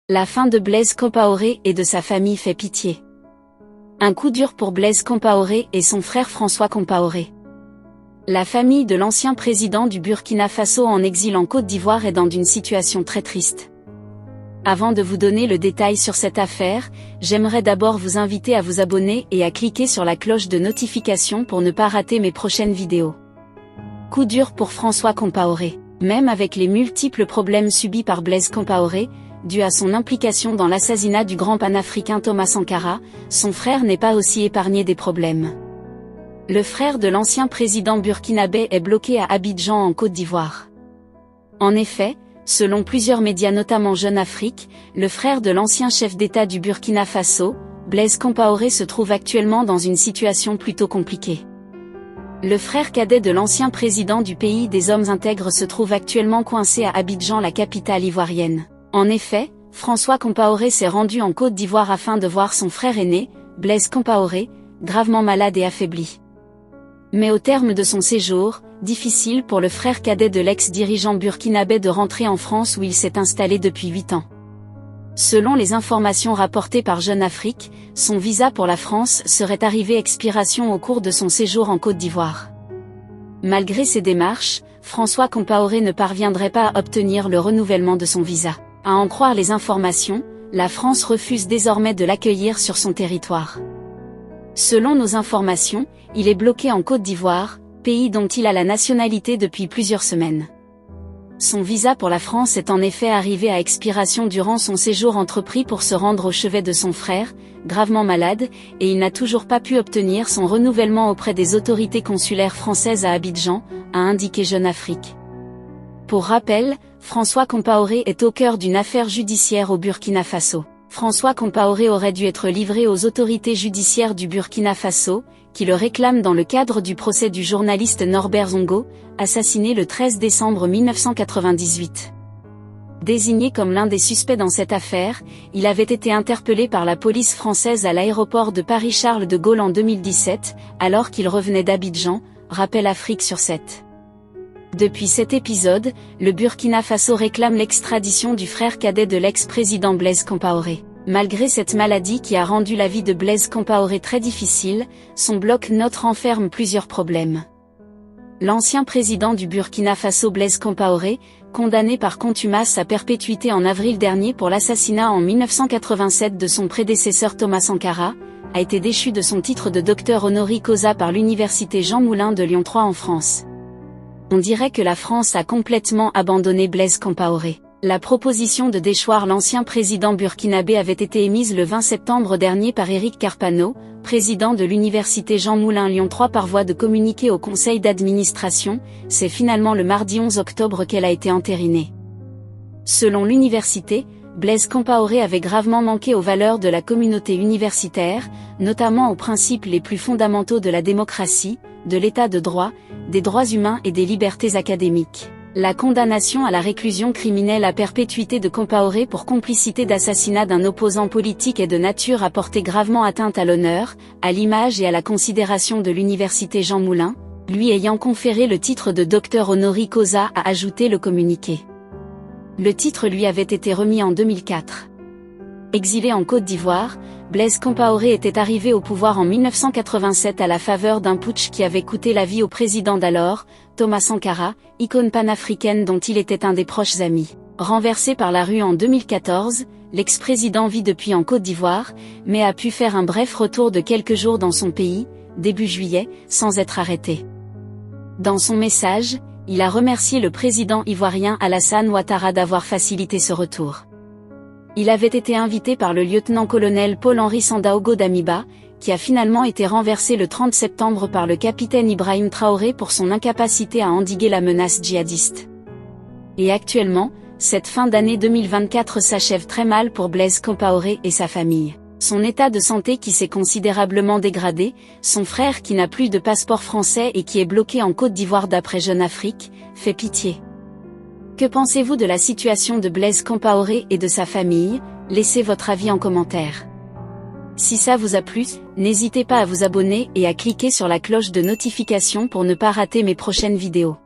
La fin de Blaise Compaoré et de sa famille fait pitié. Un coup dur pour Blaise Compaoré et son frère François Compaoré. La famille de l'ancien président du Burkina Faso en exil en Côte d'Ivoire est dans une situation très triste. Avant de vous donner le détail sur cette affaire, j'aimerais d'abord vous inviter à vous abonner et à cliquer sur la cloche de notification pour ne pas rater mes prochaines vidéos. Coup dur pour François Compaoré. Même avec les multiples problèmes subis par Blaise Compaoré, dû à son implication dans l'assassinat du grand panafricain Thomas Sankara, son frère n'est pas aussi épargné des problèmes. Le frère de l'ancien président burkinabé est bloqué à Abidjan en Côte d'Ivoire. En effet, selon plusieurs médias notamment Jeune Afrique, le frère de l'ancien chef d'État du Burkina Faso, Blaise Compaoré se trouve actuellement dans une situation plutôt compliquée. Le frère cadet de l'ancien président du pays des hommes intègres se trouve actuellement coincé à Abidjan, la capitale ivoirienne. En effet, François Compaoré s'est rendu en Côte d'Ivoire afin de voir son frère aîné, Blaise Compaoré, gravement malade et affaibli. Mais au terme de son séjour, difficile pour le frère cadet de l'ex-dirigeant burkinabé de rentrer en France où il s'est installé depuis 8 ans. Selon les informations rapportées par Jeune Afrique, son visa pour la France serait arrivé à expiration au cours de son séjour en Côte d'Ivoire. Malgré ces démarches, François Compaoré ne parviendrait pas à obtenir le renouvellement de son visa. À en croire les informations, la France refuse désormais de l'accueillir sur son territoire. Selon nos informations, il est bloqué en Côte d'Ivoire, pays dont il a la nationalité depuis plusieurs semaines. Son visa pour la France est en effet arrivé à expiration durant son séjour entrepris pour se rendre au chevet de son frère, gravement malade, et il n'a toujours pas pu obtenir son renouvellement auprès des autorités consulaires françaises à Abidjan, a indiqué Jeune Afrique. Pour rappel, François Compaoré est au cœur d'une affaire judiciaire au Burkina Faso. François Compaoré aurait dû être livré aux autorités judiciaires du Burkina Faso, qui le réclament dans le cadre du procès du journaliste Norbert Zongo, assassiné le 13 décembre 1998. Désigné comme l'un des suspects dans cette affaire, il avait été interpellé par la police française à l'aéroport de Paris-Charles de Gaulle en 2017, alors qu'il revenait d'Abidjan, rappelle Afrique sur 7. Depuis cet épisode, le Burkina Faso réclame l'extradition du frère cadet de l'ex-président Blaise Compaoré. Malgré cette maladie qui a rendu la vie de Blaise Compaoré très difficile, son bloc-notes renferme plusieurs problèmes. L'ancien président du Burkina Faso Blaise Compaoré, condamné par contumace à perpétuité en avril dernier pour l'assassinat en 1987 de son prédécesseur Thomas Sankara, a été déchu de son titre de docteur honoris causa par l'université Jean Moulin de Lyon 3 en France. On dirait que la France a complètement abandonné Blaise Compaoré. La proposition de déchoir l'ancien président burkinabé avait été émise le 20 septembre dernier par Éric Carpano, président de l'université Jean Moulin Lyon 3 par voie de communiqué au conseil d'administration. C'est finalement le mardi 11 octobre qu'elle a été entérinée. Selon l'université, Blaise Compaoré avait gravement manqué aux valeurs de la communauté universitaire, notamment aux principes les plus fondamentaux de la démocratie, de l'état de droit, des droits humains et des libertés académiques. La condamnation à la réclusion criminelle à perpétuité de Compaoré pour complicité d'assassinat d'un opposant politique est de nature à porter gravement atteinte à l'honneur, à l'image et à la considération de l'université Jean Moulin, lui ayant conféré le titre de docteur honoris causa, a ajouté le communiqué. Le titre lui avait été remis en 2004. Exilé en Côte d'Ivoire, Blaise Compaoré était arrivé au pouvoir en 1987 à la faveur d'un putsch qui avait coûté la vie au président d'alors, Thomas Sankara, icône panafricaine dont il était un des proches amis. Renversé par la rue en 2014, l'ex-président vit depuis en Côte d'Ivoire, mais a pu faire un bref retour de quelques jours dans son pays, début juillet, sans être arrêté. Dans son message, il a remercié le président ivoirien Alassane Ouattara d'avoir facilité ce retour. Il avait été invité par le lieutenant-colonel Paul-Henri Sandaogo Damiba, qui a finalement été renversé le 30 septembre par le capitaine Ibrahim Traoré pour son incapacité à endiguer la menace djihadiste. Et actuellement, cette fin d'année 2024 s'achève très mal pour Blaise Compaoré et sa famille. Son état de santé qui s'est considérablement dégradé, son frère qui n'a plus de passeport français et qui est bloqué en Côte d'Ivoire d'après Jeune Afrique, fait pitié. Que pensez-vous de la situation de Blaise Compaoré et de sa famille? Laissez votre avis en commentaire. Si ça vous a plu, n'hésitez pas à vous abonner et à cliquer sur la cloche de notification pour ne pas rater mes prochaines vidéos.